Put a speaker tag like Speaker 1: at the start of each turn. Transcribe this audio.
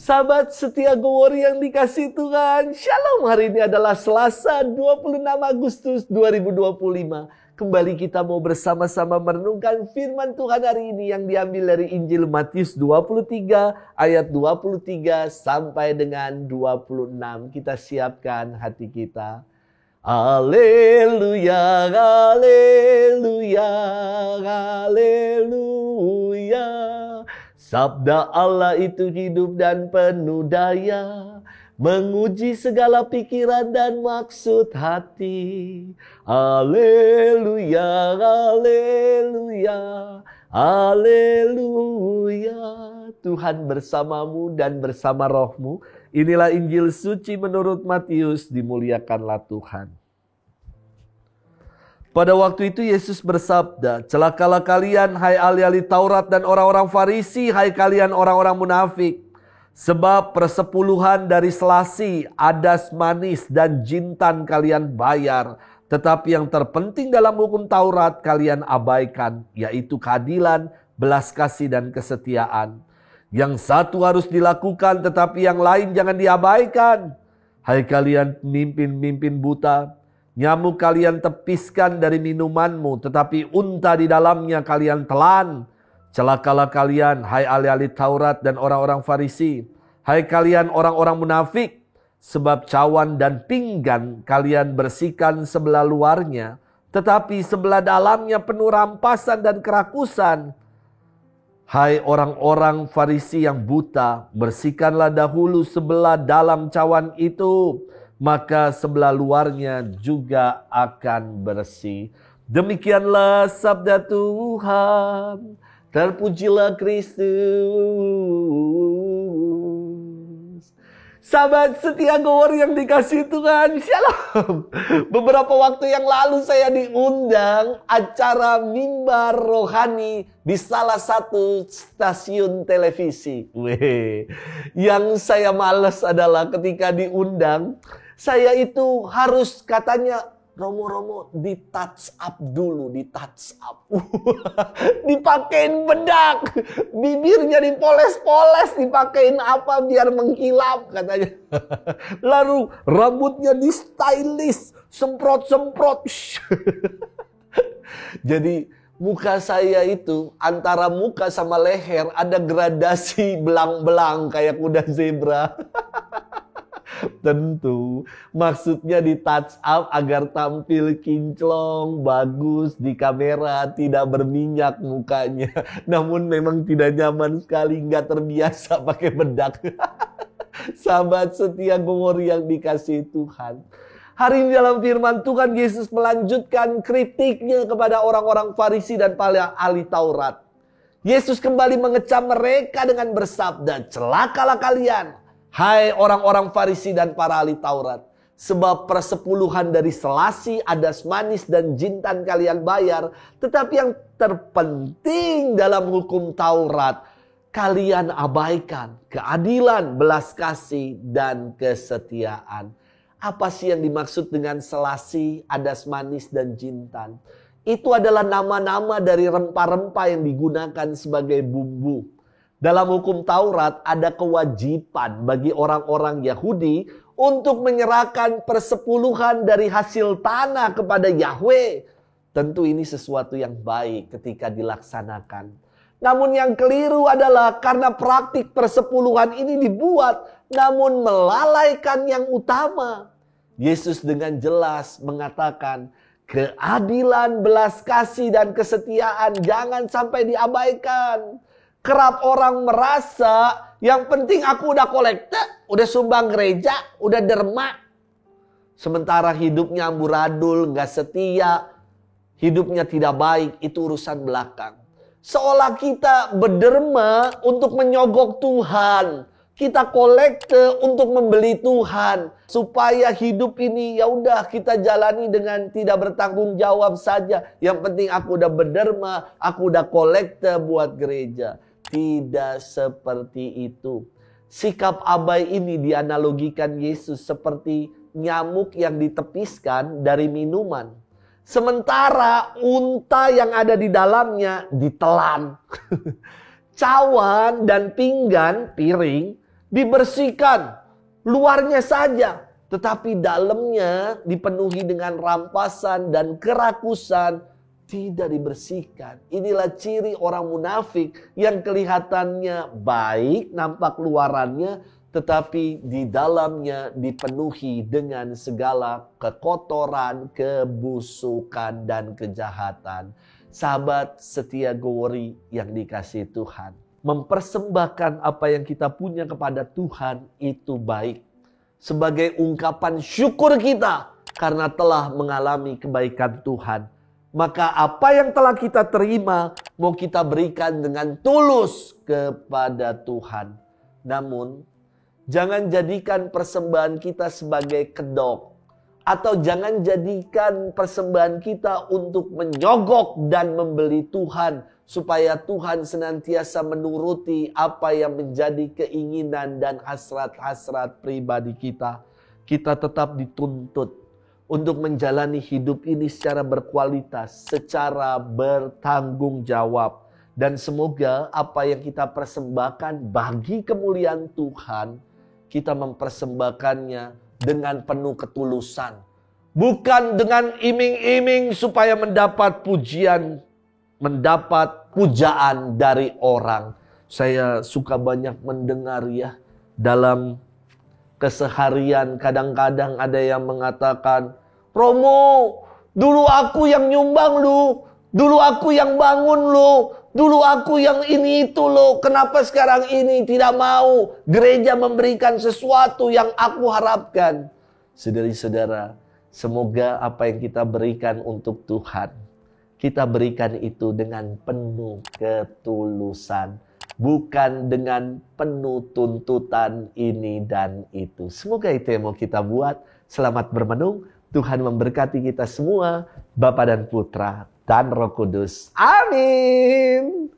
Speaker 1: Sahabat setia Gowori yang dikasihi Tuhan, Shalom. Hari ini adalah Selasa 26 Agustus 2025. Kembali kita mau bersama-sama merenungkan firman Tuhan hari ini yang diambil dari Injil Matius 23 ayat 23 sampai dengan 26. Kita siapkan hati kita. Haleluya, haleluya, haleluya. Sabda Allah itu hidup dan penuh daya, menguji segala pikiran dan maksud hati. Haleluya, haleluya, haleluya. Tuhan bersamamu dan bersama rohmu. Inilah Injil suci menurut Matius, dimuliakanlah Tuhan. Pada waktu itu Yesus bersabda, "Celakalah kalian, hai ahli-ahli Taurat dan orang-orang Farisi, hai kalian orang-orang munafik. Sebab persepuluhan dari selasi, adas manis, dan jintan kalian bayar. Tetapi yang terpenting dalam hukum Taurat kalian abaikan, yaitu keadilan, belas kasih, dan kesetiaan. Yang satu harus dilakukan, tetapi yang lain jangan diabaikan. Hai kalian pemimpin-pemimpin buta, nyamuk kalian tepiskan dari minumanmu, tetapi unta di dalamnya kalian telan. Celakalah kalian, hai ahli-ahli Taurat dan orang-orang Farisi. Hai kalian orang-orang munafik, sebab cawan dan pinggan kalian bersihkan sebelah luarnya, tetapi sebelah dalamnya penuh rampasan dan kerakusan. Hai orang-orang Farisi yang buta, bersihkanlah dahulu sebelah dalam cawan itu, maka sebelah luarnya juga akan bersih." Demikianlah sabda Tuhan. Terpujilah Kristus. Sahabat setia Gowori yang dikasihi Tuhan, Shalom. Beberapa waktu yang lalu saya diundang acara mimbar rohani di salah satu stasiun televisi. Yang saya males adalah ketika diundang, saya itu harus katanya, Romo, di touch up dulu, di touch up. Dipakein bedak, bibirnya dipoles-poles, dipakein apa biar mengkilap katanya. Lalu rambutnya di stylish, semprot-semprot. Jadi muka saya itu antara muka sama leher ada gradasi belang-belang kayak kuda zebra. Tentu maksudnya di touch up agar tampil kinclong, bagus di kamera, tidak berminyak mukanya. Namun memang tidak nyaman sekali, nggak terbiasa pakai bedak. Sahabat setia Gowori yang dikasihi Tuhan, hari ini dalam firman Tuhan Yesus melanjutkan kritiknya kepada orang-orang Farisi dan para ahli Taurat. Yesus kembali mengecam mereka dengan bersabda, "Celakalah kalian, hai orang-orang Farisi dan para ahli Taurat, sebab persepuluhan dari selasi, adas manis, dan jintan kalian bayar, tetapi yang terpenting dalam hukum Taurat kalian abaikan, keadilan, belas kasih, dan kesetiaan." Apa sih yang dimaksud dengan selasi, adas manis, dan jintan? Itu adalah nama-nama dari rempah-rempah yang digunakan sebagai bumbu. Dalam hukum Taurat ada kewajiban bagi orang-orang Yahudi untuk menyerahkan persepuluhan dari hasil tanah kepada Yahweh. Tentu ini sesuatu yang baik ketika dilaksanakan. Namun yang keliru adalah karena praktik persepuluhan ini dibuat namun melalaikan yang utama. Yesus dengan jelas mengatakan, keadilan, belas kasih, dan kesetiaan jangan sampai diabaikan. Kerap orang merasa yang penting aku udah kolekte, udah sumbang gereja, udah derma. Sementara hidupnya amburadul, gak setia, hidupnya tidak baik, itu urusan belakang. Seolah kita berderma untuk menyogok Tuhan. Kita kolekte untuk membeli Tuhan. Supaya hidup ini ya udah kita jalani dengan tidak bertanggung jawab saja. Yang penting aku udah berderma, aku udah kolekte buat gereja. Tidak seperti itu. Sikap abai ini dianalogikan Yesus seperti nyamuk yang ditepiskan dari minuman. Sementara unta yang ada di dalamnya ditelan. Cawan dan pinggan, piring, dibersihkan, luarnya saja, tetapi dalamnya dipenuhi dengan rampasan dan kerakusan, tidak dibersihkan. Inilah ciri orang munafik yang kelihatannya baik, nampak luarannya, tetapi di dalamnya dipenuhi dengan segala kekotoran, kebusukan, dan kejahatan. Sahabat setia Gowori yang dikasihi Tuhan, mempersembahkan apa yang kita punya kepada Tuhan itu baik. Sebagai ungkapan syukur kita karena telah mengalami kebaikan Tuhan. Maka apa yang telah kita terima mau kita berikan dengan tulus kepada Tuhan. Namun jangan jadikan persembahan kita sebagai kedok. Atau jangan jadikan persembahan kita untuk menyogok dan membeli Tuhan. Supaya Tuhan senantiasa menuruti apa yang menjadi keinginan dan hasrat-hasrat pribadi kita. Kita tetap dituntut untuk menjalani hidup ini secara berkualitas, secara bertanggung jawab. Dan semoga apa yang kita persembahkan bagi kemuliaan Tuhan, kita mempersembahkannya dengan penuh ketulusan. Bukan dengan iming-iming supaya mendapat pujian, mendapat pujaan dari orang. Saya suka banyak mendengar ya, dalam keseharian kadang-kadang ada yang mengatakan, Romo, dulu aku yang nyumbang lu, dulu aku yang bangun lu, dulu aku yang ini itu lo. Kenapa sekarang ini tidak mau gereja memberikan sesuatu yang aku harapkan? Saudara-saudara, semoga apa yang kita berikan untuk Tuhan, kita berikan itu dengan penuh ketulusan. Bukan dengan penuh tuntutan ini dan itu. Semoga itu yang mau kita buat. Selamat bermenung. Tuhan memberkati kita semua. Bapa dan Putra dan Roh Kudus. Amin.